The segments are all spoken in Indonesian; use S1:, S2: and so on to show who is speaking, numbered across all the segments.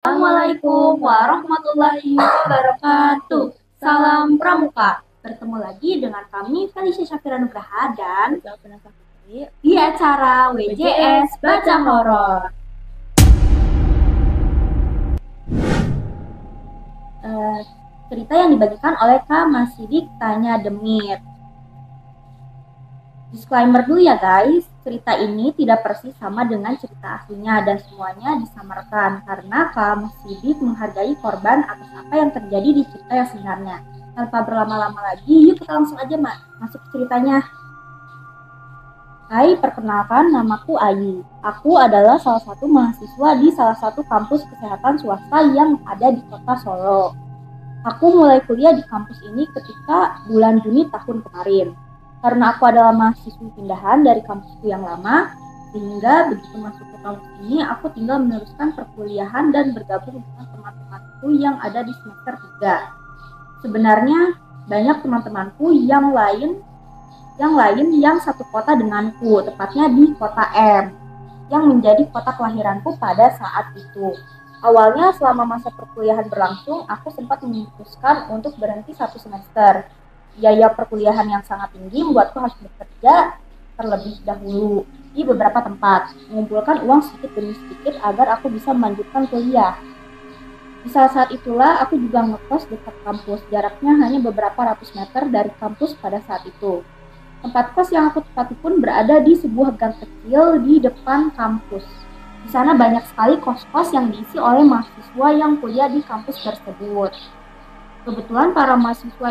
S1: Assalamualaikum warahmatullahi wabarakatuh. Salam Pramuka. Bertemu lagi dengan kami Felicia Syafira Nugraha dan di acara WJS Baca Horor. Cerita yang dibagikan oleh Kak Masidik Tanya Demit. Disclaimer dulu ya guys, cerita ini tidak persis sama dengan cerita aslinya dan semuanya disamarkan karena Kak Sidik menghargai korban atas apa yang terjadi di cerita yang sebenarnya. Tanpa berlama-lama lagi, yuk kita langsung aja masuk ke ceritanya. Hai, perkenalkan namaku Ayu. Aku adalah salah satu mahasiswa di salah satu kampus kesehatan swasta yang ada di kota Solo. Aku mulai kuliah di kampus ini ketika bulan Juni tahun kemarin. Karena aku adalah mahasiswa pindahan dari kampusku yang lama, sehingga begitu masuk ke kampus ini, aku tinggal meneruskan perkuliahan dan bergabung dengan teman-temanku yang ada di semester 3. Sebenarnya banyak teman-temanku yang lain yang satu kota denganku, tepatnya di kota M, yang menjadi kota kelahiranku pada saat itu. Awalnya selama masa perkuliahan berlangsung, aku sempat memutuskan untuk berhenti 1 semester. Biaya perkuliahan yang sangat tinggi membuatku harus bekerja terlebih dahulu di beberapa tempat, mengumpulkan uang sedikit demi sedikit agar aku bisa melanjutkan kuliah. Di saat itulah aku juga ngekos dekat kampus, jaraknya hanya beberapa ratus meter dari kampus pada saat itu. Tempat kos yang aku tempati pun berada di sebuah gang kecil di depan kampus. Di sana banyak sekali kos-kos yang diisi oleh mahasiswa yang kuliah di kampus tersebut. Kebetulan para mahasiswa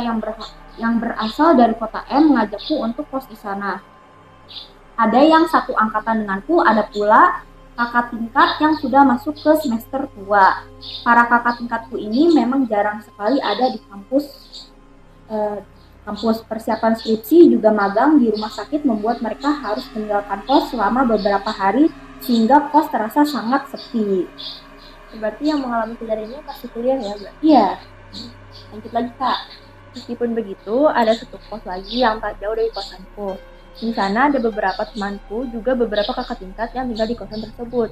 S1: yang berasal dari kota M mengajakku untuk kos di sana. Ada yang satu angkatan denganku, ada pula kakak tingkat yang sudah masuk ke semester tua. Para kakak tingkatku ini memang jarang sekali ada di kampus persiapan skripsi juga magang di rumah sakit membuat mereka harus meninggalkan kos selama beberapa hari sehingga kos terasa sangat sepi.
S2: Berarti yang mengalami kejadian ini masih kuliah ya, Mbak?
S1: Iya. Lanjut lagi, Kak.
S2: Meskipun begitu, ada satu kos lagi yang tak jauh dari kosanku. Di sana ada beberapa temanku, juga beberapa kakak tingkat yang tinggal di kosan tersebut.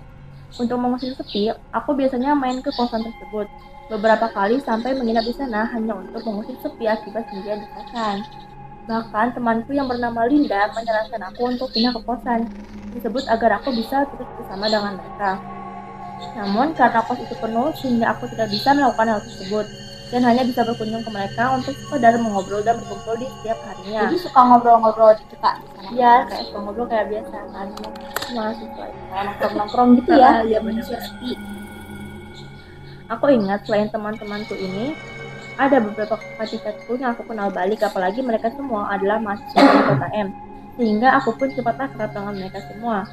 S2: Untuk mengusir sepi, aku biasanya main ke kosan tersebut. Beberapa kali sampai menginap di sana hanya untuk mengusir sepi akibat sendirian di kosan. Bahkan temanku yang bernama Linda menyarankan aku untuk pindah ke kosan tersebut agar aku bisa terus bersama dengan mereka. Namun karena kos itu penuh sehingga aku tidak bisa melakukan hal tersebut dan hanya bisa berkunjung ke mereka untuk sekedar mengobrol dan berkumpul di setiap harinya.
S1: Jadi suka ngobrol-ngobrol gitu Kak di sana?
S2: Iya, kayak suka ngobrol kayak biasa kan, mahasiswa
S1: kayak nongkrong-nongkrong gitu ya?
S2: Iya benar. Aku ingat selain teman-temanku ini, ada beberapa kakak tingkatku yang aku kenal balik, apalagi mereka semua adalah mahasiswa di kota M, sehingga aku pun cepat akrab dengan mereka semua.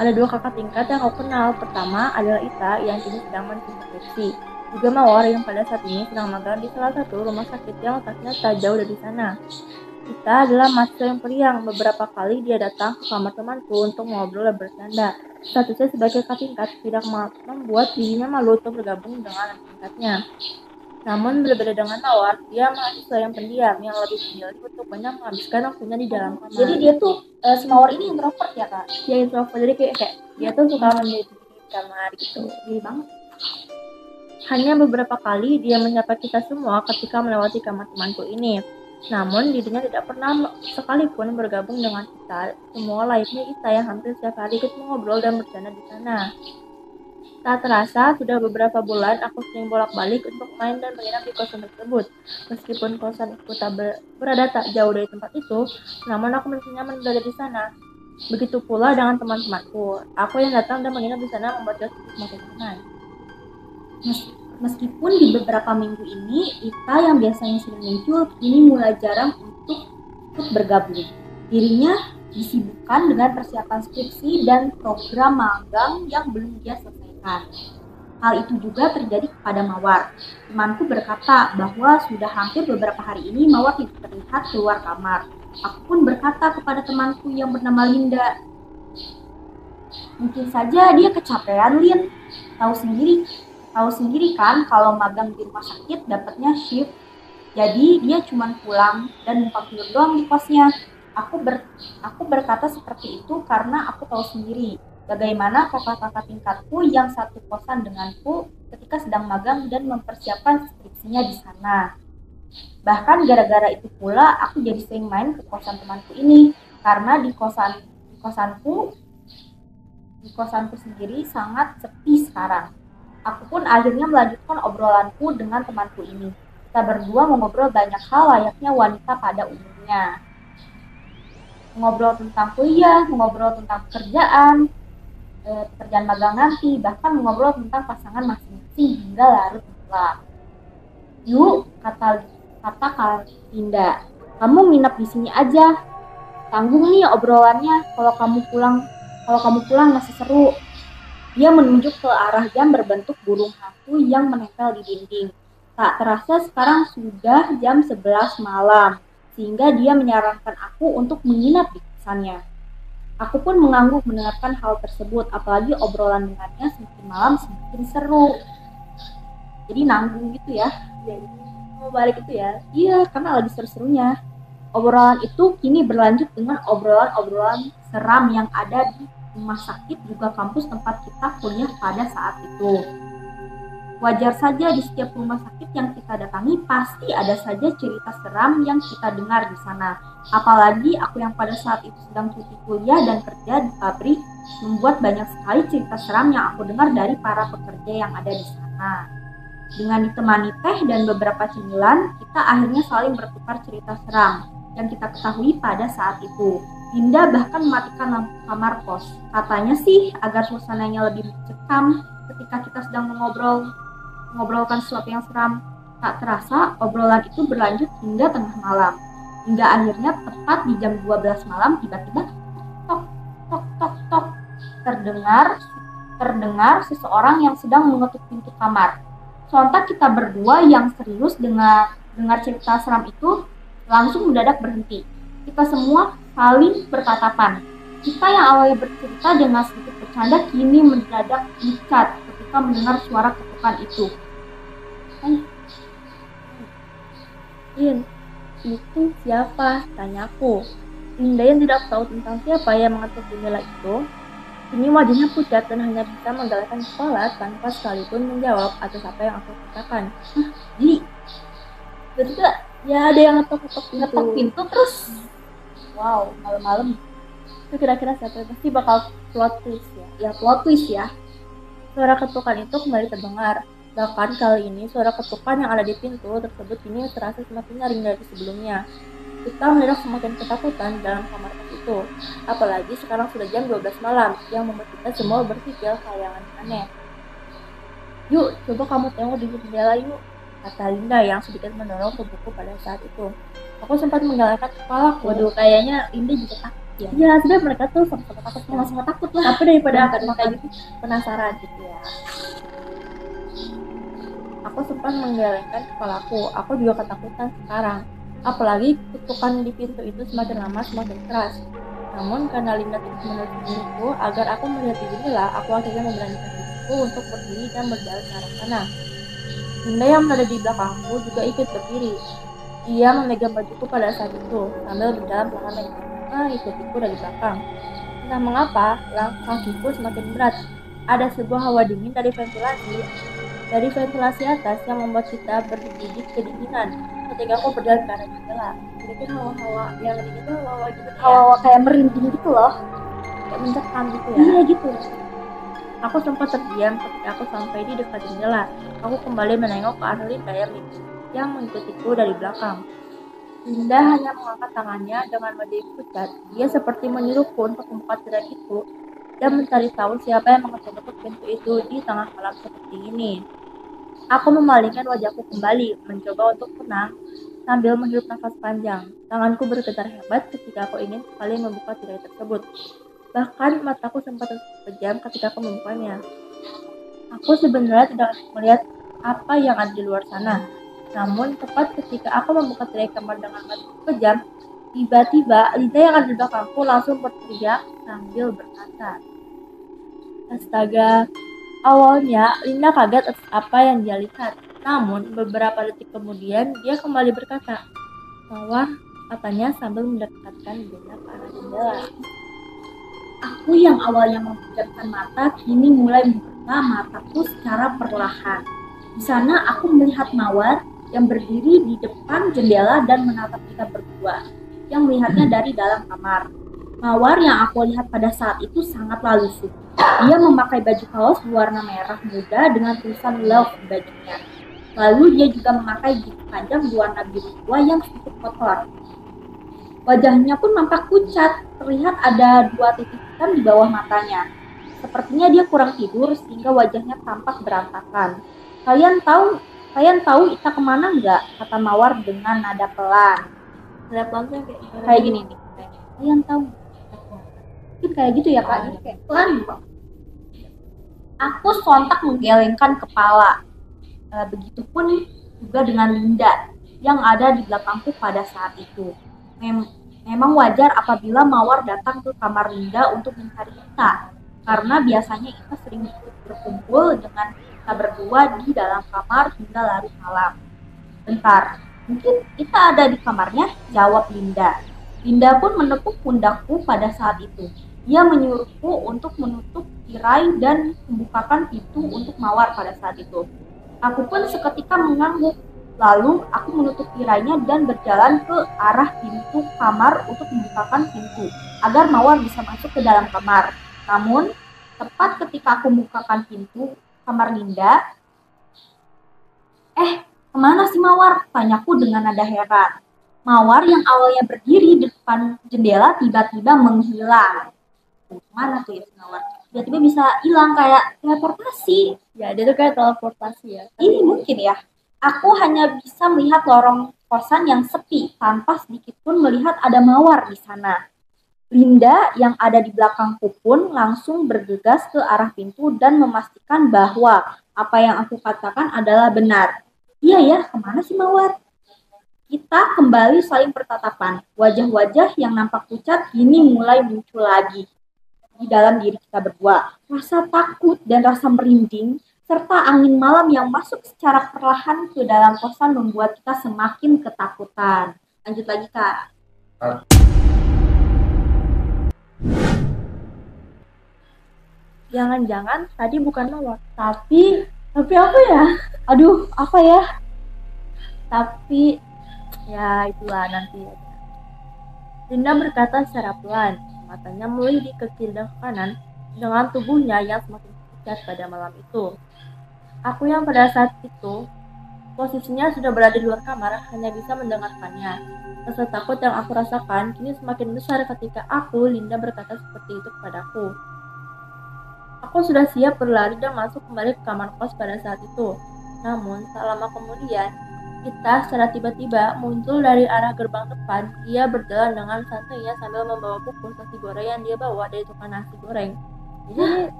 S2: Ada 2 kakak tingkat yang aku kenal. Pertama adalah Ita yang kini sedang menempuh skripsi, juga Mawar yang pada saat ini sedang magang di salah satu rumah sakit yang letaknya tak jauh dari sana. Ita adalah mahasiswa yang periang. Beberapa kali dia datang ke kamar temanku untuk ngobrol dan bercanda. Statusnya sebagai kakak tingkat tidak membuat dirinya malu untuk bergabung dengan anak tingkatnya. Namun berbeda dengan Mawar, dia mahasiswa yang pendiam yang lebih memilih untuk banyak menghabiskan waktunya di dalam kamar.
S1: Jadi dia tuh si Mawar ini introvert ya Kak?
S2: Dia introvert, jadi kayak dia tuh suka menjadi di kamar gitu.
S1: Jadi banget.
S2: Hanya beberapa kali dia menyapa kita semua ketika melewati kamar temanku ini. Namun dirinya tidak pernah sekalipun bergabung dengan kita. Semua layaknya kita yang hampir setiap hari ikut mengobrol dan bercanda di sana. Tak terasa, sudah beberapa bulan aku sering bolak-balik untuk main dan menginap di kosan tersebut. Meskipun kosan itu berada tak jauh dari tempat itu, namun aku merasa nyaman berada di sana. Begitu pula dengan teman-temanku. Aku yang datang dan menginap di sana membuat semakin nyaman.
S1: Meskipun di beberapa minggu ini, Ita yang biasanya sering muncul, kini mulai jarang untuk bergabung. Dirinya disibukkan dengan persiapan skripsi dan program magang yang belum dia selesaikan. Hal itu juga terjadi kepada Mawar. Temanku berkata bahwa sudah hampir beberapa hari ini Mawar tidak terlihat keluar kamar. Aku pun berkata kepada temanku yang bernama Linda, mungkin saja dia kecapean, Lin. Tahu sendiri kan kalau magang di rumah sakit dapatnya shift. Jadi dia cuma pulang dan numpang tidur doang di kosnya. Aku berkata seperti itu karena aku tahu sendiri bagaimana kakak-kakak tingkatku yang satu kosan denganku ketika sedang magang dan mempersiapkan skripsinya di sana. Bahkan gara-gara itu pula aku jadi sering main ke kosan temanku ini, karena di kosanku sendiri sangat sepi sekarang. Aku pun akhirnya melanjutkan obrolanku dengan temanku ini. Kita berdua mengobrol banyak hal layaknya wanita pada umumnya. Mengobrol tentang kuliah, mengobrol tentang pekerjaan magang nanti, bahkan mengobrol tentang pasangan masing-masing hingga larut malam. Yuk, kata Kak Linda, kamu nginep di sini aja. Tanggung nih obrolannya, kalau kamu pulang masih seru. Dia menunjuk ke arah jam berbentuk burung hantu yang menempel di dinding. Tak terasa sekarang sudah jam 11 malam, sehingga dia menyarankan aku untuk menginap di kosannya. Aku pun mengangguk mendengarkan hal tersebut, apalagi obrolan dengannya semakin malam semakin seru. Jadi nanggung gitu ya. Mau balik itu ya? Iya, karena lagi seru-serunya. Obrolan itu kini berlanjut dengan obrolan-obrolan seram yang ada di rumah sakit juga kampus tempat kita kuliah pada saat itu. Wajar saja di setiap rumah sakit yang kita datangi pasti ada saja cerita seram yang kita dengar di sana. Apalagi aku yang pada saat itu sedang cuti kuliah dan kerja di pabrik, membuat banyak sekali cerita seram yang aku dengar dari para pekerja yang ada di sana. Dengan ditemani teh dan beberapa cemilan, kita akhirnya saling bertukar cerita seram yang kita ketahui pada saat itu. Linda bahkan mematikan lampu kamar kos. Katanya sih agar suasananya lebih mencekam ketika kita sedang mengobrolkan sesuatu yang seram. Tak terasa obrolan itu berlanjut hingga tengah malam. Hingga akhirnya tepat di jam 12 malam tiba-tiba tok tok tok tok terdengar seseorang yang sedang mengetuk pintu kamar. Sontak kita berdua yang serius dengar cerita seram itu langsung mendadak berhenti. Kita semua saling bertatapan. Kita yang awalnya bercerita dengan sedikit bercanda kini mendadak pucat ketika mendengar suara ketukan itu.
S2: Itu siapa? Tanyaku. Linda yang tidak tahu tentang siapa yang mengetuk jendela itu, ini wajahnya pucat dan hanya bisa menggelengkan kepala tanpa sekalipun menjawab atas apa yang aku katakan.
S1: Jadi, tiba-tiba
S2: ya ada yang ngetok
S1: pintu terus. Wow, malam-malam.
S2: Itu kira-kira siapa? Pasti bakal plot twist ya.
S1: Ya, plot twist ya.
S2: Suara ketukan itu kembali terdengar. Bahkan kali ini suara ketukan yang ada di pintu tersebut kini terasa semakin nyaring dari sebelumnya. Kita mendadak semakin ketakutan dalam kamar kos itu. Apalagi sekarang sudah jam 12 malam yang membuat kita semua berpikir hal yang aneh. Yuk, coba kamu tengok di jendela yuk, kata Linda yang sedikit mendorong tubuhku pada saat itu. Aku sempat menggelengkan kepalaku.
S1: Waduh, kayaknya Linda juga takut ya.
S2: Iya, sebenarnya mereka tuh sama-sama takut,
S1: sama-sama takut lah.
S2: Tapi daripada kayak gitu penasaran gitu ya. Aku sempat menggelengkan kepalaku. Aku juga ketakutan sekarang. Apalagi ketukan di pintu itu semakin lama semakin keras. Namun karena Linda terus-menerus menyuruhku agar aku melihat di jendela, aku akhirnya memberanikan diriku untuk berdiri dan berjalan ke arah sana. Linda yang berada di belakangku juga ikut berdiri. Dia memegang bajuku pada saat itu sambil berjalan pelan dan ikutiku dari belakang. Entah mengapa, langkah kakiku semakin berat. Ada sebuah hawa dingin dari ventilasi atas yang membuat kita bergigit kedinginan ketika aku berjalan ke arah jendela. Jadi hawa-hawa yang dingin itu hawa gitu,
S1: hawa kayak merinding gitu loh,
S2: kayak mencekam gitu ya.
S1: Iya gitu.
S2: Aku sempat terdiam ketika aku sampai di dekat jendela. Aku kembali menengok ke arah Linda yang mengikutiku dari belakang. Linda hanya mengangkat tangannya dengan wajah pucat. Dia seperti menyuruhku untuk membuka tirai itu dan mencari tahu siapa yang mengetuk pintu itu di tengah malam seperti ini. Aku memalingkan wajahku kembali, mencoba untuk tenang sambil menghirup nafas panjang. Tanganku bergetar hebat ketika aku ingin sekali membuka tirai tersebut. Bahkan mataku sempat terpejam ketika aku membukanya. Aku sebenarnya tidak melihat apa yang ada di luar sana. Namun tepat ketika aku membuka tirai kamar dengan mata terpejam, tiba-tiba Linda yang ada di belakangku langsung berteriak sambil berkata, "Astaga!" Awalnya Linda kaget atas apa yang dia lihat. Namun beberapa detik kemudian dia kembali berkata, "Mawar," katanya sambil mendekatkan Linda ke arah jendela.
S1: Aku yang awalnya memejamkan mata kini mulai membuka mataku secara perlahan. Di sana aku melihat Mawar yang berdiri di depan jendela dan menatap kita berdua, yang melihatnya dari dalam kamar. Mawar yang aku lihat pada saat itu sangatlah lusuh. Dia memakai baju kaos berwarna merah muda dengan tulisan love di bajunya. Lalu dia juga memakai baju panjang berwarna biru tua yang sedikit kotor. Wajahnya pun nampak pucat, terlihat ada 2 titik hitam di bawah matanya. Sepertinya dia kurang tidur sehingga wajahnya tampak berantakan. Kalian tahu Ita kemana nggak? Kata Mawar dengan nada pelan.
S2: Nada pelan tuh
S1: Kayak gini nih. Kalian tahu? Mungkin kayak gitu ya Kak, jadi kayak pelan gitu. Aku sontak menggelengkan kepala. Begitupun juga dengan Linda yang ada di belakangku pada saat itu. Memang wajar apabila Mawar datang ke kamar Linda untuk mencari kita, karena biasanya kita sering berkumpul dengan kita berdua di dalam kamar hingga larut malam. Bentar, mungkin kita ada di kamarnya, jawab Linda. Linda pun menepuk pundakku pada saat itu. Dia menyuruhku untuk menutup tirai dan membukakan pintu untuk Mawar pada saat itu. Aku pun seketika mengangguk. Lalu aku menutup tirainya dan berjalan ke arah pintu kamar untuk membukakan pintu agar Mawar bisa masuk ke dalam kamar. Namun, tepat ketika aku membukakan pintu kamar Linda, kemana sih Mawar? Tanyaku dengan nada heran. Mawar yang awalnya berdiri di depan jendela tiba-tiba menghilang. Mana tuh ya Mawar? Tiba-tiba bisa hilang kayak teleportasi.
S2: Ya, dia tuh kayak teleportasi ya.
S1: Ini mungkin ya. Aku hanya bisa melihat lorong kosan yang sepi tanpa sedikit pun melihat ada Mawar di sana. Linda yang ada di belakangku pun langsung bergegas ke arah pintu dan memastikan bahwa apa yang aku katakan adalah benar. Iya ya, kemana sih Mawar? Kita kembali saling bertatapan. Wajah-wajah yang nampak pucat kini mulai muncul lagi di dalam diri kita berdua. Rasa takut dan rasa merinding serta angin malam yang masuk secara perlahan ke dalam kosan membuat kita semakin ketakutan. Lanjut lagi Kak.
S2: Jangan-jangan tadi bukan Mawar,
S1: Tapi apa ya? Aduh, apa ya? Tapi
S2: ya itulah nanti. Linda berkata secara pelan, matanya melirik ke kiri dan ke kanan dengan tubuhnya yang semakin pucat pada malam itu. Aku yang pada saat itu posisinya sudah berada di luar kamar hanya bisa mendengarkannya. Rasa takut yang aku rasakan kini semakin besar ketika Linda berkata seperti itu kepadaku. Aku sudah siap berlari dan masuk kembali ke kamar kos pada saat itu. Namun, tak lama kemudian, kita secara tiba-tiba muncul dari arah gerbang depan. Dia berjalan dengan santainya sambil membawa bungkus nasi goreng yang dia bawa dari tukang nasi goreng. Jadi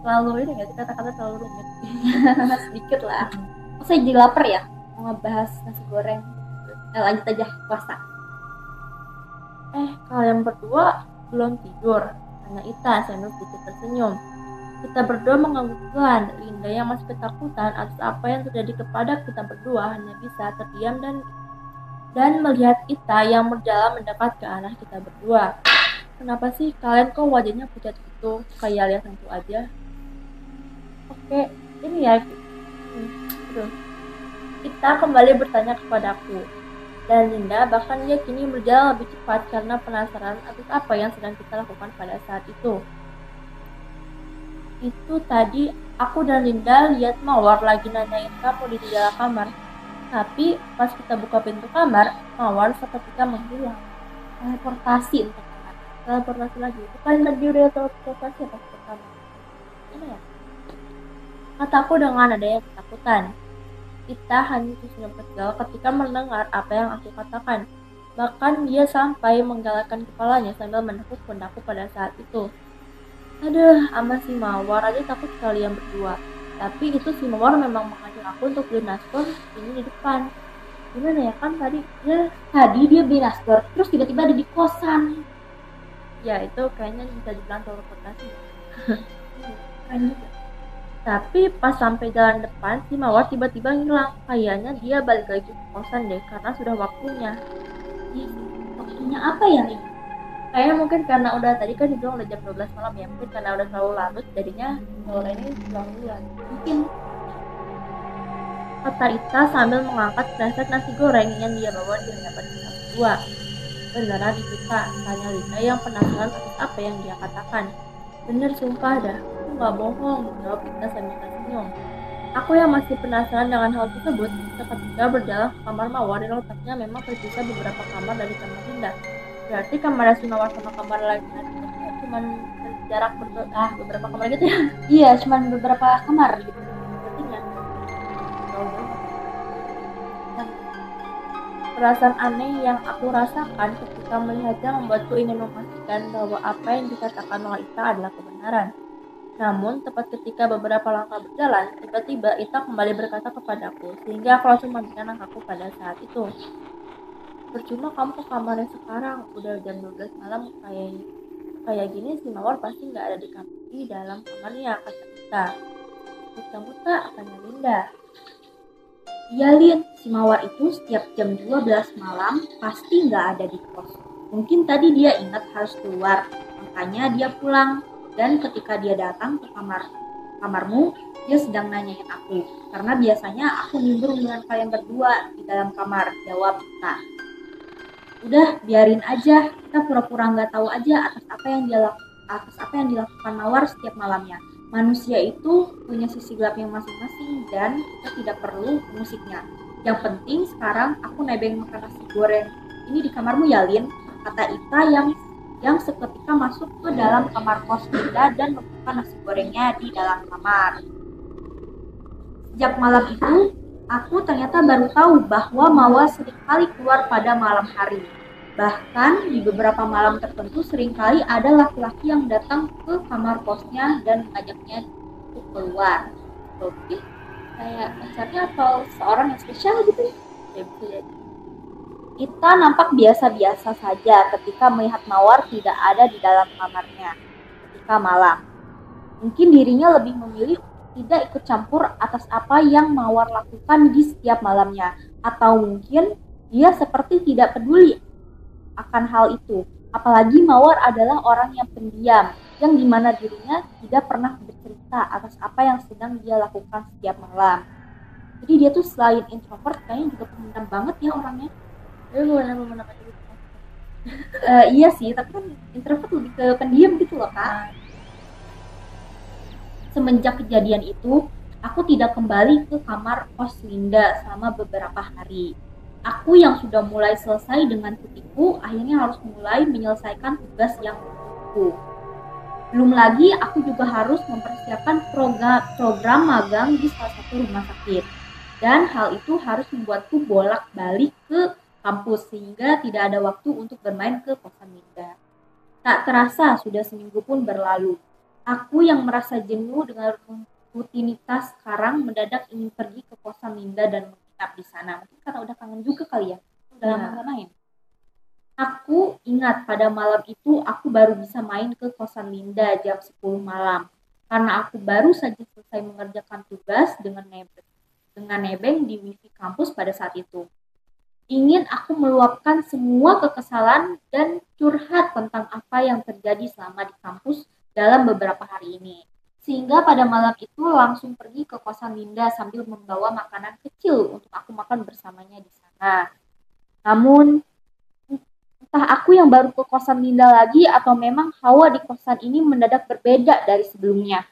S2: terlalu ini nggak sih, kata-kata terlalu rumit.
S1: Sedikit lah. Saya jadi lapar ya mau ngebahas nasi goreng. Lanjut aja puasa.
S2: Kalian berdua belum tidur? Tanya Ita sambil sedikit tersenyum. Kita berdua mengangguk pelan. Linda yang masih ketakutan atas apa yang terjadi kepada kita berdua hanya bisa terdiam dan melihat Ita yang berjalan mendekat ke arah kita berdua. Kenapa sih kalian kok wajahnya pucat gitu? Kayak lihat hantu aja. Oke, ini ya. Ita kembali bertanya kepadaku. Dan Linda bahkan dia kini berjalan lebih cepat karena penasaran atas apa yang sedang kita lakukan pada saat itu. Itu tadi aku dan Linda lihat Mawar lagi nanyain kamu di dalam kamar. Tapi pas kita buka pintu kamar, Mawar seketika menghilang.
S1: Teleportasi untuk
S2: teleportasi lagi. Bukan tadi udah teleportasi pas pertama. Gimana ya? Kataku dengan nada yang ketakutan. Ita hanya tersenyum kecil ketika mendengar apa yang aku katakan. Bahkan dia sampai menggelengkan kepalanya sambil menepuk pundakku pada saat itu. Aduh, sama si Mawar aja takut kalian berdua. Tapi itu si Mawar memang mengajak aku untuk beli nasgor ini di depan. Gimana ya kan tadi?
S1: Ya, tadi dia beli nasgor, terus tiba-tiba ada di kosan.
S2: Ya itu kayaknya bisa dibilang teleportasi. Keren juga. Tapi pas sampai jalan depan, si Mawar tiba-tiba hilang. Kayaknya dia balik lagi ke kosan deh, karena sudah waktunya.
S1: Waktunya apa ya, Rin?
S2: Kayaknya mungkin karena udah tadi kan dibilang udah jam 12 malam ya, mungkin karena udah terlalu larut jadinya sore ini pulang duluan.
S1: Mungkin.
S2: Kata Ita sambil mengangkat kresek nasi goreng yang dia bawa di hadapan kita berdua. Beneran itu Kak, tanya Linda yang penasaran atas apa yang dia katakan. Bener sumpah dah, aku gak bohong, jawab Ita sambil tersenyum. Aku yang masih penasaran dengan hal tersebut, seketika berjalan ke kamar Mawar yang letaknya memang terpisah beberapa kamar dari kamar Linda. Berarti kamar si Mawar sama kamar laki-lakinya cuma jarak beberapa kamar gitu ya?
S1: Iya, cuma beberapa kamar gitu.
S2: Berarti nyampe jauh-jauh. Perasaan aneh yang aku rasakan ketika melihatnya membuatku ingin memastikan bahwa apa yang dikatakan oleh Ita adalah kebenaran. Namun, tepat ketika beberapa langkah berjalan, tiba-tiba Ita kembali berkata kepadaku, sehingga aku langsung mematikan langkahku pada saat itu. Percuma kamu ke kamarnya sekarang, udah jam 12 malam kayak gini si Mawar pasti nggak ada di dalam kamarnya, kata Ita. Kamu tak, tanya Linda.
S1: Iya Lin, si Mawar itu setiap jam 12 malam pasti nggak ada di kos. Mungkin tadi dia ingat harus keluar, makanya dia pulang. Dan ketika dia datang ke kamarmu, dia sedang nanyain aku. Karena biasanya aku nimbrung dengan kalian berdua di dalam kamar, jawab Ita. Udah, biarin aja, kita pura-pura nggak tahu aja atas apa yang dilakukan Mawar setiap malamnya. Manusia itu punya sisi gelapnya masing-masing dan kita tidak perlu musiknya. Yang penting sekarang aku nebeng makan nasi goreng ini di kamarmu ya Lin, kata Ita yang seketika masuk ke dalam kamar kos Linda dan membuka nasi gorengnya di dalam kamar. Sejak malam itu, aku ternyata baru tahu bahwa Mawar seringkali keluar pada malam hari. Bahkan di beberapa malam tertentu seringkali ada laki-laki yang datang ke kamar kosnya dan mengajaknya untuk keluar. Oke, kayak pacarnya atau seorang yang spesial gitu ya. Ita nampak biasa-biasa saja ketika melihat Mawar tidak ada di dalam kamarnya ketika malam. Mungkin dirinya lebih memilih tidak ikut campur atas apa yang Mawar lakukan di setiap malamnya. Atau mungkin dia seperti tidak peduli akan hal itu. Apalagi Mawar adalah orang yang pendiam, yang dimana dirinya tidak pernah bercerita atas apa yang sedang dia lakukan setiap malam. Jadi dia tuh selain introvert, kayaknya juga pendiam banget ya orangnya. Iya sih, tapi kan introvert lebih ke pendiam gitu loh Kak. Semenjak kejadian itu, aku tidak kembali ke kamar kos Linda selama beberapa hari. Aku yang sudah mulai selesai dengan kutiku, akhirnya harus mulai menyelesaikan tugas yang menungguku. Belum lagi, aku juga harus mempersiapkan program magang di salah satu rumah sakit. Dan hal itu harus membuatku bolak-balik ke kampus, sehingga tidak ada waktu untuk bermain ke kosan Linda. Tak terasa, sudah seminggu pun berlalu. Aku yang merasa jenuh dengan rutinitas sekarang mendadak ingin pergi ke kosan Linda dan menginap di sana. Mungkin karena udah kangen juga kali ya, udah lama gak main. Aku ingat pada malam itu aku baru bisa main ke kosan Linda jam 10 malam. Karena aku baru saja selesai mengerjakan tugas dengan nebeng di wifi kampus pada saat itu. Ingin aku meluapkan semua kekesalan dan curhat tentang apa yang terjadi selama di kampus dalam beberapa hari ini. Sehingga pada malam itu langsung pergi ke kosan Linda sambil membawa makanan kecil untuk aku makan bersamanya di sana. Namun, entah aku yang baru ke kosan Linda lagi atau memang hawa di kosan ini mendadak berbeda dari sebelumnya.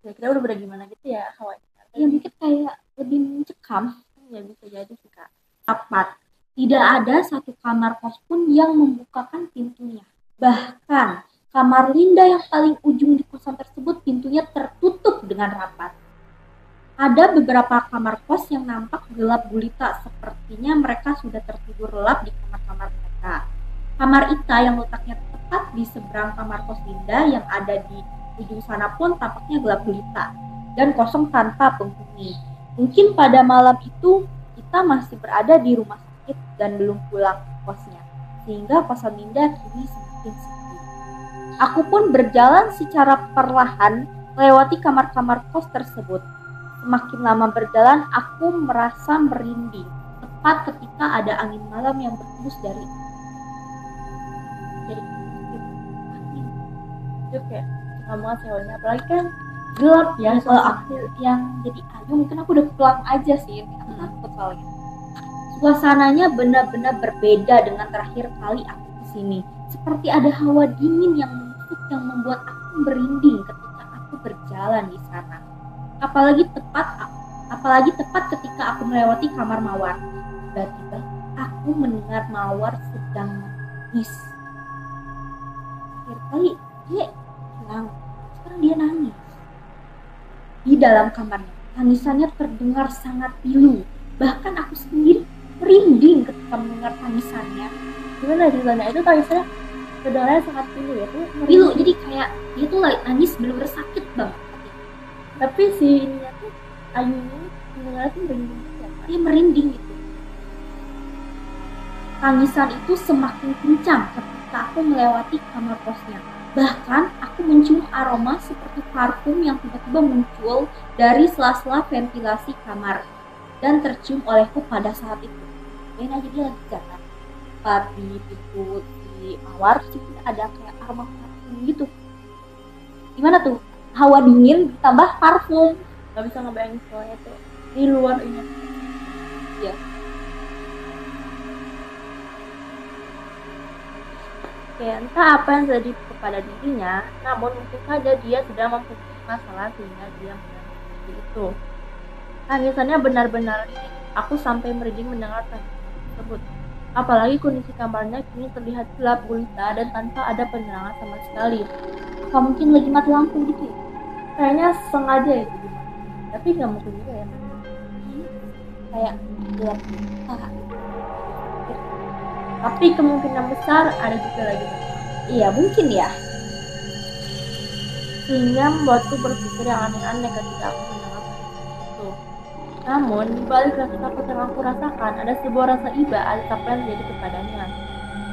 S2: Kira-kira udah gimana gitu ya hawanya?
S1: Ya mungkin kayak lebih mencekam.
S2: Ya bisa jadi sih Kak.
S1: Tepat. Tidak ada satu kamar kos pun yang membukakan pintunya. Bahkan kamar Linda yang paling ujung di kosan tersebut pintunya tertutup dengan rapat. Ada beberapa kamar kos yang nampak gelap gulita, sepertinya mereka sudah tertidur lelap di kamar-kamar mereka. Kamar Ita yang letaknya tepat di seberang kamar kos Linda yang ada di ujung sana pun tampaknya gelap gulita dan kosong tanpa penghuni. Mungkin pada malam itu kita masih berada di rumah sakit dan belum pulang ke kosnya, sehingga kosan Linda kini semakin sepi. Aku pun berjalan secara perlahan melewati kamar-kamar kos tersebut. Semakin lama berjalan, aku merasa merinding, tepat ketika ada angin malam yang berhembus dari
S2: itu kayak suka banget sewanya, apalagi kan gelap ya.
S1: Kalau aku yang jadi Ayu mungkin aku udah pulang aja sih, aku takut soalnya. Suasananya benar-benar berbeda dengan terakhir kali aku kesini. Seperti ada hawa dingin yang menusuk yang membuat aku merinding ketika aku berjalan di sana. Apalagi tepat ketika aku melewati kamar Mawar. Tiba-tiba aku mendengar Mawar sedang menangis. Terakhir kali dia hilang, sekarang dia nangis. Di dalam kamarnya, tangisannya terdengar sangat pilu. Bahkan aku sendiri merinding ketika mendengar tangisannya.
S2: Gimana ceritanya? Itu tangisannya kedengarannya sangat pilu ya tuh.
S1: Pilu, jadi kayak dia tuh lagi nangis bener-bener sakit banget.
S2: Tapi si ininya tuh Ayu ini mendengarnya tuh merinding ya,
S1: dia merinding gitu. Tangisan itu semakin kencang ketika aku melewati kamar kosnya. Bahkan aku mencium aroma seperti parfum yang tiba-tiba muncul dari sela-sela ventilasi kamar dan tercium olehku pada saat itu. Dan aja dia lagi jalan. Di pintu di Mawar sih ada kayak aroma parfum gitu. Gimana tuh? Hawa dingin ditambah parfum.
S2: Gak bisa ngebayangin soalnya tuh di luar ini.
S1: Ya.
S2: Kayak entah apa yang terjadi kepada dirinya, namun mungkin saja dia sedang mempunyai masalah sehingga dia menangis seperti itu. Tangisannya benar-benar aku sampai merinding mendengar tangisan tersebut. Apalagi kondisi kamarnya kini terlihat gelap gulita dan tanpa ada penerangan sama sekali.
S1: Apa mungkin lagi mati lampu gitu ya?
S2: Kayaknya sengaja itu gimana. Tapi nggak mungkin juga ya.
S1: Kayak gelap gulita.
S2: Tapi kemungkinan besar ada juga lagi.
S1: Iya mungkin ya.
S2: Sehingga membuatku berpikir yang aneh-aneh ketika aku mendengar itu. Namun di balik rasa takut yang aku rasakan ada sebuah rasa iba atas apa yang terjadi kepadanya.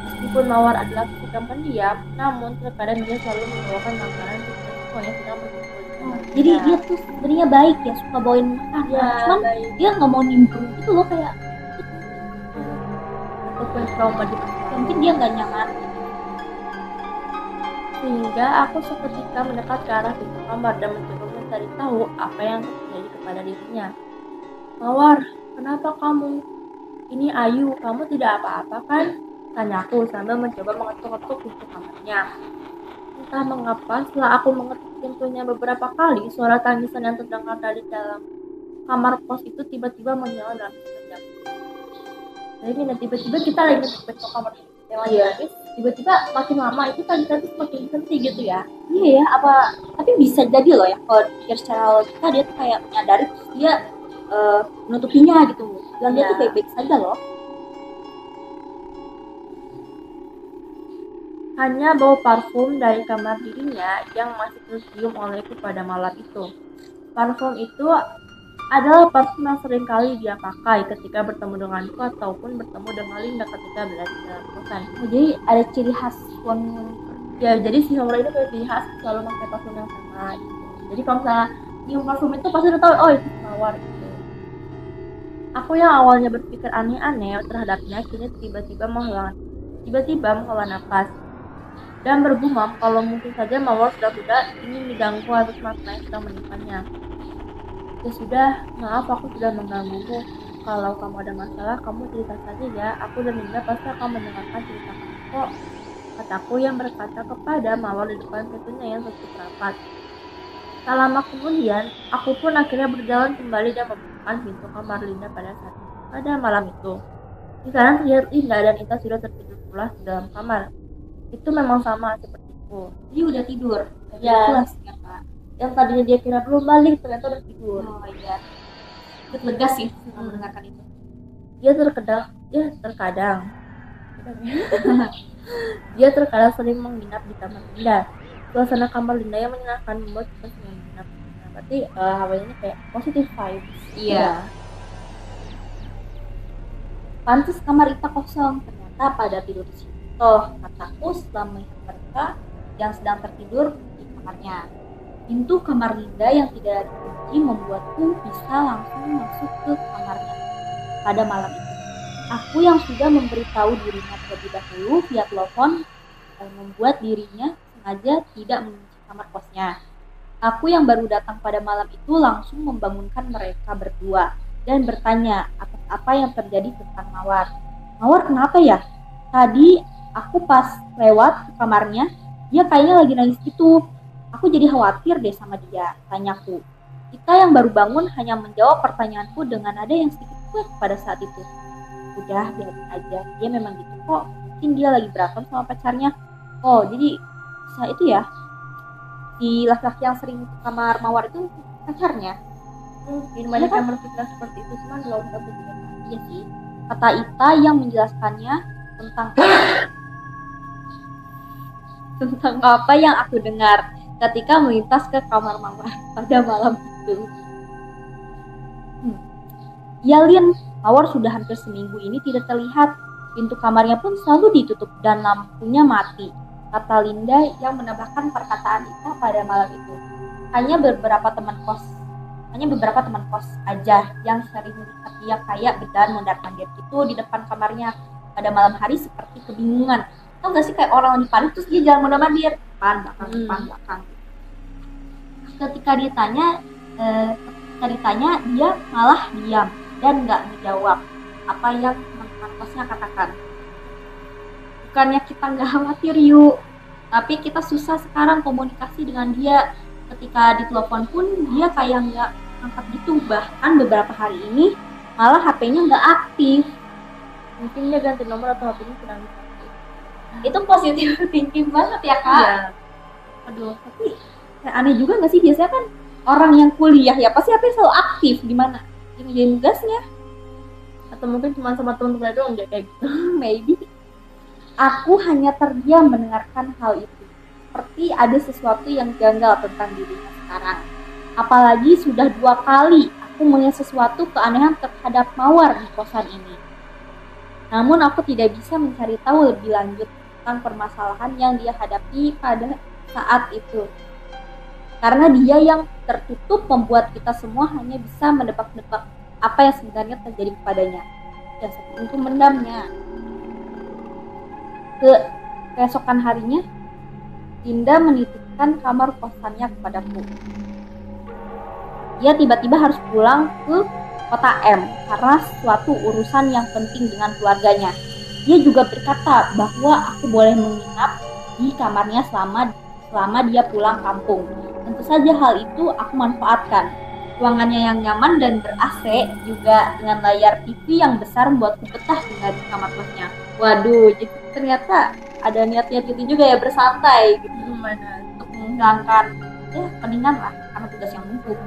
S2: Meskipun Mawar adalah sosok yang pendiam, namun terkadang dia selalu membawakan makanan untuk semuanya sedang berkumpul.
S1: Jadi dia tuh sebenarnya baik ya, suka bawain makanan.
S2: Ya,
S1: cuman
S2: baik.
S1: Dia nggak mau nimbrung gitu loh, kayak
S2: Ataupun trauma di masa lalu.
S1: mungkin dia nggak nyaman.
S2: Sehingga aku seketika mendekat ke arah pintu kamar dan mencoba mencari tahu apa yang terjadi kepada dirinya. Mawar, kenapa kamu? Ini Ayu, kamu tidak apa-apa kan? Tanyaku sambil mencoba mengetuk-ketuk pintu kamarnya. Entah mengapa setelah aku mengetuk pintunya beberapa kali, suara tangisan yang terdengar dari dalam kamar kos itu tiba-tiba menyala dalam sekejap. Jadi tiba-tiba kita lagi ngetuk kamar yang lagi nangis, tiba-tiba makin lama itu tangisan itu semakin henti gitu ya.
S1: Iya ya, apa? Tapi bisa jadi loh ya, kalau pikir secara logika dia tuh kayak menyadari terus dia menutupinya gitu. Dan dia tuh baik-baik saja loh.
S2: Hanya bau parfum dari kamar dirinya yang masih tercium olehku pada malam itu. Parfum itu adalah parfum yang sering kali dia pakai ketika bertemu denganku ataupun bertemu dengan Linda ketika berada di dalam kosan.
S1: Oh, jadi ada ciri khas wangi.
S2: Ya, jadi si Homura itu kayak ciri khas selalu pakai parfum yang sama gitu. Jadi kalau misalnya nyium parfum itu pasti udah tahu, oh itu Mawar gitu. Aku yang awalnya berpikir aneh-aneh terhadapnya kini tiba-tiba menghela nafas dan bergumam kalau mungkin saja Mawar sudah tidak ingin diganggu atas masalah yang sedang menimpanya. Ya sudah, maaf aku sudah mengganggumu. Kalau kamu ada masalah, kamu cerita saja ya. Aku dan Linda pasti akan mendengarkan cerita kamu kok. Kataku yang berkata kepada Mawar di depan pintunya yang tertutup rapat. Tak lama kemudian, aku pun akhirnya berjalan kembali dan membuka pintu kamar Linda pada malam itu. Di sana terlihat Linda dan Ita sudah tertidur pulas di dalam kamar. Itu memang sama sepertiku.
S1: Jadi udah tidur.
S2: Ya.
S1: Pulas ya Pak.
S2: Yang tadinya dia kira belum balik, ternyata udah tidur.
S1: Oh iya. Ikut lega sih mendengarkan itu.
S2: Dia terkadang sering menginap di kamar Linda. Suasana kamar Linda yang menyenangkan membuat kita sering menginap. Berarti hawanya ini kayak positive vibes.
S1: Iya. Pantes kamar Ita kosong, ternyata pada tidur di situ. Kataku setelah melihat mereka yang sedang tertidur di kamarnya. Pintu kamar Linda yang tidak dikunci membuatku bisa langsung masuk ke kamarnya pada malam itu. Aku yang sudah memberitahu dirinya terlebih dahulu via telepon membuat dirinya sengaja tidak mengunci kamar kosnya. Aku yang baru datang pada malam itu langsung membangunkan mereka berdua dan bertanya atas apa yang terjadi tentang Mawar. Mawar kenapa ya? Tadi aku pas lewat ke kamarnya, dia kayaknya lagi nangis gitu. Aku jadi khawatir deh sama dia, tanyaku. Kita yang baru bangun hanya menjawab pertanyaanku dengan nada yang sedikit kuat pada saat itu. Udah, biarin aja, dia memang gitu kok. Mungkin dia lagi berantem sama pacarnya. Oh, jadi bisa itu ya, si laki-laki yang sering ke kamar Mawar itu pacarnya.
S2: Mungkin banyak yang berpikiran seperti itu, cuma belum tentu juga.
S1: Iya sih, kata Ita yang menjelaskannya tentang apa yang aku dengar ketika melintas ke kamar Mawar pada malam itu. Ya Lin, Mawar sudah hampir seminggu ini tidak terlihat. Pintu kamarnya pun selalu ditutup dan lampunya mati, kata Linda yang menambahkan perkataan Ita pada malam itu. Hanya beberapa teman kos aja yang sering melihat dia kayak berjalan mondar-mandir itu di depan kamarnya pada malam hari seperti kebingungan. Tau gak sih kayak orang di panik terus dia jalan mondar-mandir depan belakang. Ketika ditanya dia malah diam dan nggak menjawab apa yang teman-teman kosnya katakan. Bukannya kita nggak khawatir yuk, tapi kita susah sekarang komunikasi dengan dia. Ketika ditelepon pun dia kayak nggak angkat gitu, bahkan beberapa hari ini malah HP-nya nggak aktif.
S2: Mungkin dia ganti nomor atau HP-nya sedang dipakai.
S1: Itu positif thinking banget ya kak.
S2: Iya.
S1: Aduh, tapi kayak aneh juga nggak sih, biasanya kan orang yang kuliah ya pasti HP selalu aktif, gimana dia ngerjain tugasnya.
S2: Atau mungkin cuma sama teman-teman doang dia kayak gitu.
S1: Maybe. Aku hanya terdiam mendengarkan hal itu, seperti ada sesuatu yang janggal tentang dirinya sekarang. Apalagi sudah 2 kali aku melihat sesuatu keanehan terhadap Mawar di kosan ini. Namun aku tidak bisa mencari tahu lebih lanjut tentang permasalahan yang dia hadapi pada saat itu. Karena dia yang tertutup membuat kita semua hanya bisa menebak-nebak apa yang sebenarnya terjadi kepadanya. Dan seperti itu mendamnya. Keesokan harinya, Linda menitipkan kamar kosannya kepadaku. Dia tiba-tiba harus pulang ke kota M karena suatu urusan yang penting dengan keluarganya. Dia juga berkata bahwa aku boleh menginap di kamarnya selama dia pulang kampung. Tentu saja hal itu aku manfaatkan. Ruangannya yang nyaman dan ber-AC juga dengan layar TV yang besar membuatku betah tinggal di kamar kosnya. Waduh, jadi ternyata ada niat-niat itu juga ya, bersantai gitu. Untuk menghilangkan peningan lah karena tugas yang menumpuk.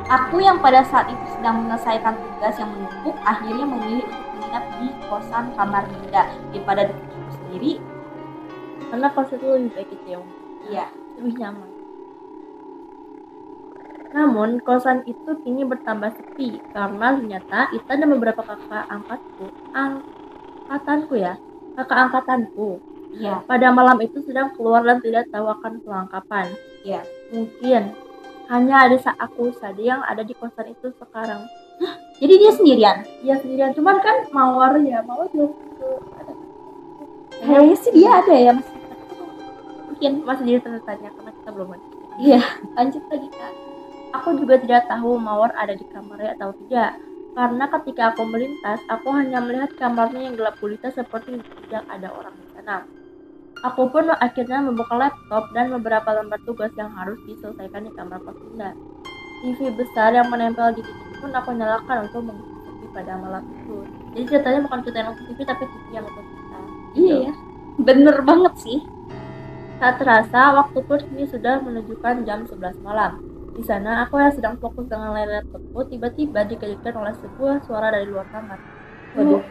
S1: Aku yang pada saat itu sedang menyelesaikan tugas yang menumpuk akhirnya memilih untuk menginap di kosan kamar Linda daripada di kosanku sendiri,
S2: karena kos itu lebih baik gitu ya.
S1: Iya,
S2: lebih nyaman. Namun kosan itu kini bertambah sepi karena ternyata Ita dan beberapa kakak angkatanku
S1: iya,
S2: pada malam itu sedang keluar dan tidak tahu akan pulang kapan.
S1: iya.
S2: Mungkin hanya ada aku saja yang ada di kosan itu sekarang.
S1: Jadi dia sendirian?
S2: Iya sendirian, cuman kan Mawar belum ada.
S1: Kayaknya sih dia ada ya, mungkin
S2: masih jadi tanda tanya karena kita belum ada.
S1: Iya, lanjut lagi kak.
S2: Aku juga tidak tahu Mawar ada di kamarnya atau tidak, karena ketika aku melintas, aku hanya melihat kamarnya yang gelap gulita seperti tidak ada orang di sana. Aku pun akhirnya membuka laptop dan beberapa lembar tugas yang harus diselesaikan di kamar kos Linda. TV besar yang menempel di dinding pun aku nyalakan untuk mengisi pada malam itu. Jadi ceritanya bukan cerita yang nonton TV, tapi TV yang nonton kita.
S1: Iya ya, bener banget sih.
S2: Tak terasa, waktu pun kini sudah menunjukkan jam 11 malam. Di sana, aku yang sedang fokus dengan layar laptopku tiba-tiba dikejutkan oleh sebuah suara dari luar kamar.
S1: Waduh,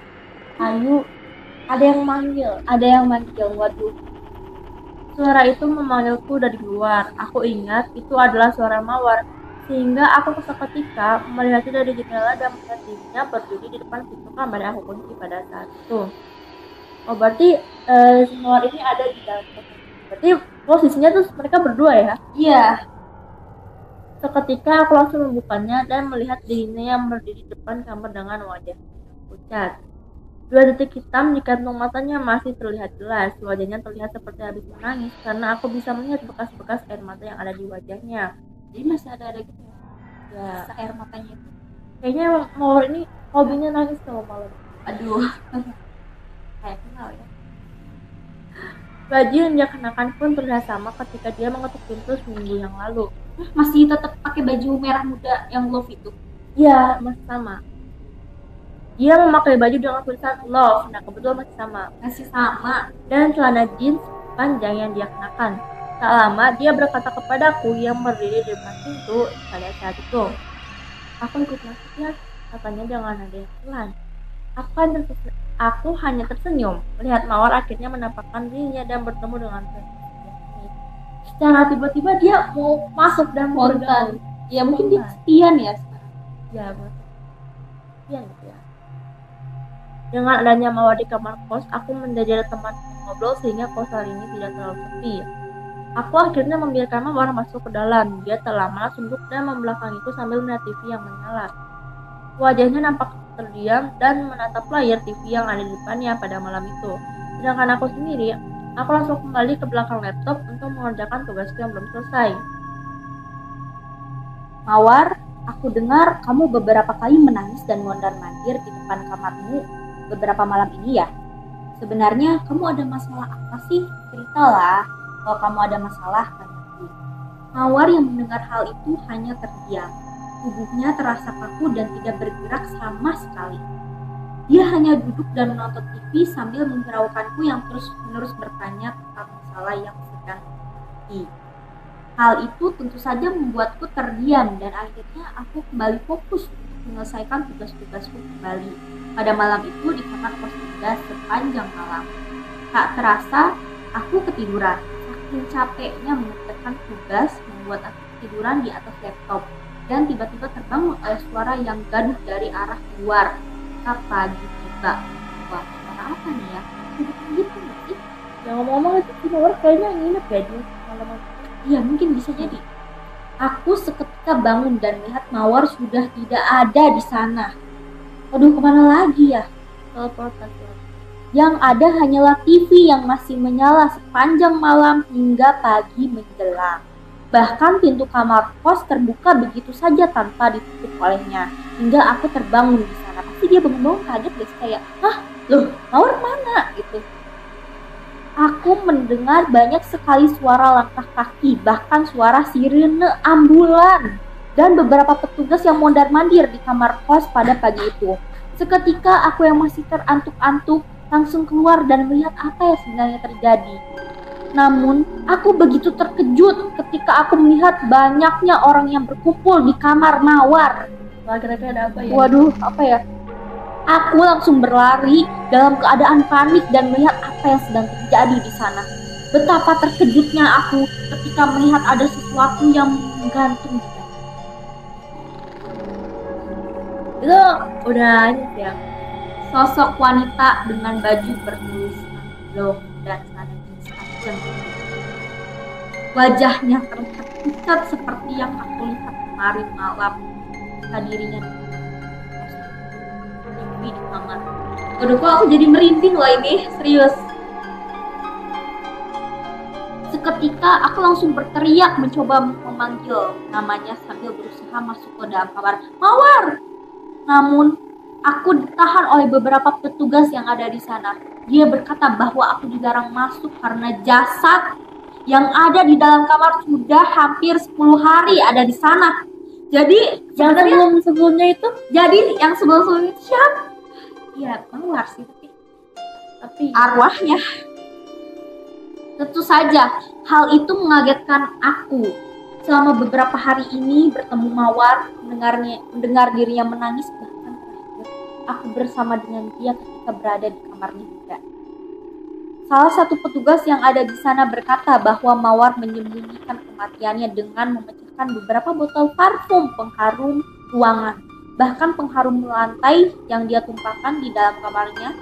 S1: Ayu, ada yang manggil, waduh.
S2: Suara itu memanggilku dari luar. Aku ingat itu adalah suara Mawar, sehingga aku seketika melihatnya dari jendela dan melihat dirinya berdiri di depan pintu kamar yang aku kunci pada saat itu. Oh, berarti Mawar ini ada di dalam kamar. Berarti posisinya tuh mereka berdua ya?
S1: Iya.
S2: Seketika aku langsung membukanya dan melihat dirinya yang berdiri di depan kamar dengan wajah pucat. 2 detik hitam di kantung matanya masih terlihat jelas. Wajahnya terlihat seperti habis menangis karena aku bisa melihat bekas-bekas air mata yang ada di wajahnya.
S1: Jadi masih ada gitu ya,
S2: Ya,
S1: air matanya itu.
S2: kayaknya emang Mawar ini hobinya nangis kalau malam.
S1: Aduh, kayak kenal ya.
S2: Baju yang dia kenakan pun terlihat sama ketika dia mengetuk pintu seminggu yang lalu.
S1: Masih tetap pakai baju merah muda yang love itu.
S2: Iya, masih sama. Dia memakai baju dengan tulisan love, nah kebetulan masih sama.
S1: Masih sama.
S2: Dan celana jeans panjang yang dia kenakan. Tak lama dia berkata kepadaku yang berdiri di depan pintu pada saat itu. Aku ikut masuk ya, katanya dengan nada yang pelan. Aku hanya tersenyum melihat Mawar akhirnya menampakkan dirinya dan bertemu dengan saya. Secara tiba-tiba dia mau masuk dan mau bergaul.
S1: Ya mungkin dia sepian ya sekarang.
S2: Ya, sepian gitu ya. Dengan adanya Mawar di kamar kos, aku menjadi teman ngobrol sehingga kos hari ini tidak terlalu sepi. Aku akhirnya membiarkan Mawar masuk ke dalam. Dia telah malas duduk dan membelakangiku sambil melihat TV yang menyala. Wajahnya nampak terdiam dan menatap layar TV yang ada di depannya pada malam itu. Sedangkan aku sendiri, aku langsung kembali ke belakang laptop untuk mengerjakan tugasku yang belum selesai.
S1: Mawar, aku dengar kamu beberapa kali menangis dan mondar-mandir di depan kamarmu beberapa malam ini ya. Sebenarnya kamu ada masalah apa sih? Ceritalah. Kalau kamu ada masalah, tanyaku. Mawar yang mendengar hal itu hanya terdiam. Tubuhnya terasa kaku dan tidak bergerak sama sekali. Dia hanya duduk dan menonton TV sambil menghiraukanku yang terus-menerus bertanya tentang masalah yang sedang terjadi. Hal itu tentu saja membuatku terdiam dan akhirnya aku kembali fokus untuk menyelesaikan tugas-tugasku kembali. Pada malam itu di kamar kos Dinda sepanjang malam. Tak terasa aku ketiduran. Saking capeknya mengerjakan tugas membuat aku ketiduran di atas laptop dan tiba-tiba terbangun oleh suara yang gaduh dari arah luar. Pagi tiba. Wah, suara apa nih ya? Gitu nggak sih?
S2: Ya ngomong-ngomong itu si Mawar kayaknya nginep ya di malam.
S1: Iya, mungkin bisa jadi. Aku seketika bangun dan melihat Mawar sudah tidak ada di sana. Aduh, kemana lagi ya?
S2: Teleportasi.
S1: Yang ada hanyalah TV yang masih menyala sepanjang malam hingga pagi menjelang. Bahkan pintu kamar kos terbuka begitu saja tanpa ditutup olehnya. Hingga aku terbangun di sana. Pasti dia bangun-bangun kaget guys, kayak, hah? Loh, Mawar mana? Gitu. Aku mendengar banyak sekali suara langkah kaki, bahkan suara sirene ambulan, dan beberapa petugas yang mondar-mandir di kamar kos pada pagi itu. Seketika aku yang masih terantuk-antuk langsung keluar dan melihat apa yang sebenarnya terjadi. Namun, aku begitu terkejut ketika aku melihat banyaknya orang yang berkumpul di kamar Mawar.
S2: Wah, kira-kira ada apa ya?
S1: Waduh, apa ya? Aku langsung berlari dalam keadaan panik dan melihat apa yang sedang terjadi di sana. Betapa terkejutnya aku ketika melihat ada sesuatu yang menggantung di sana.
S2: Itu udah ini ya.
S1: Sosok wanita dengan baju bertuliskan blog dan celana jeans panjang. Wajahnya terlihat pucat seperti yang aku lihat kemarin malam. Dirinya di kamar. Waduh, kok aku jadi merinding loh ini, serius. Seketika aku langsung berteriak mencoba memanggil namanya sambil berusaha masuk ke dalam kamar. Mawar! Namun aku ditahan oleh beberapa petugas yang ada di sana. Dia berkata bahwa aku dilarang masuk karena jasad yang ada di dalam kamar sudah hampir 10 hari ada di sana. Jadi
S2: yang sebelumnya itu,
S1: jadi yang sebelum-sebelumnya itu siapa? Ya, Mawar sih, tapi arwahnya. Tentu saja, hal itu mengagetkan aku. Selama beberapa hari ini bertemu Mawar, mendengar dirinya menangis, bahkan terakhir aku bersama dengan dia ketika berada di kamarnya juga. Salah satu petugas yang ada di sana berkata bahwa Mawar menyembunyikan kematiannya dengan memecahkan beberapa botol parfum pengharum ruangan, bahkan pengharum lantai yang dia tumpahkan di dalam kamarnya.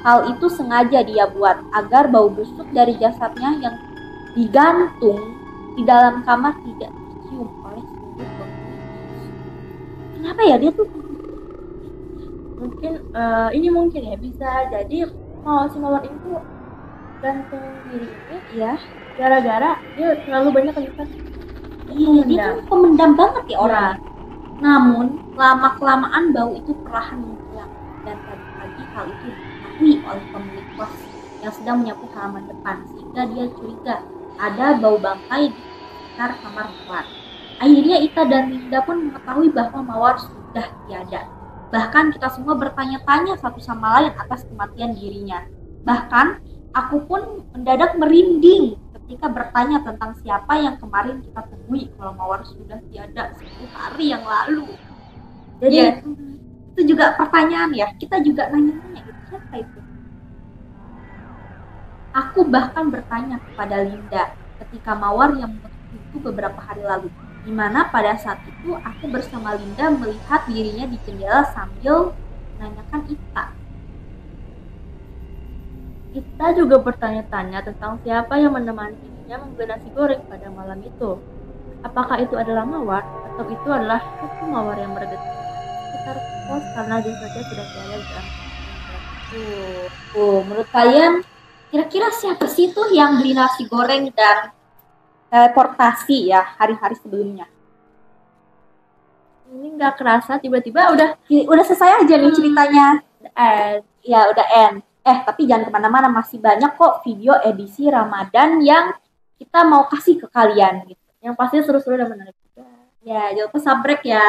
S1: Hal itu sengaja dia buat agar bau busuk dari jasadnya yang digantung di dalam kamar tidak tercium oleh seluruh penghuni. Kenapa ya dia tuh
S2: Mungkin ini mungkin ya bisa jadi si Mawar itu gantung diri ini
S1: Ya,
S2: gara-gara dia terlalu banyak kegiatan.
S1: iya dia kan pemendam banget ya orang.
S2: Ya.
S1: Namun lama kelamaan bau itu perlahan menghilang dan pagi-pagi hal itu diketahui oleh pemilik kos yang sedang menyapu halaman depan sehingga dia curiga ada bau bangkai di sekitar kamar Mawar. Akhirnya Ita dan Linda pun mengetahui bahwa Mawar sudah tiada. Bahkan kita semua bertanya-tanya satu sama lain atas kematian dirinya. Bahkan aku pun mendadak merinding ketika bertanya tentang siapa yang kemarin kita temui kalau Mawar sudah tiada 10 hari yang lalu. Jadi
S2: Ya.
S1: itu juga pertanyaan ya, kita juga nanya-nanya gitu, siapa itu? Aku bahkan bertanya kepada Linda ketika Mawar yang mengetuk pintu beberapa hari lalu, di mana pada saat itu aku bersama Linda melihat dirinya di jendela sambil menanyakan Ita.
S2: Kita juga bertanya-tanya tentang siapa yang menemani dirinya membeli nasi goreng pada malam itu. Apakah itu adalah Mawar atau itu adalah satu Mawar yang bergegas sekitar pos karena jasadnya sudah tiada di dalam itu.
S1: Menurut kalian kira-kira siapa sih tuh yang beli nasi goreng dan teleportasi ya hari-hari sebelumnya?
S2: Ini nggak kerasa tiba-tiba
S1: udah selesai aja nih ceritanya. Ya udah end. Tapi jangan kemana-mana, masih banyak kok video edisi Ramadan yang kita mau kasih ke kalian gitu.
S2: Yang pasti seru-seru dan menarik juga.
S1: Ya, jangan lupa subrek ya.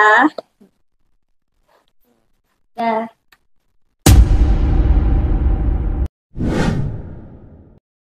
S1: Ya.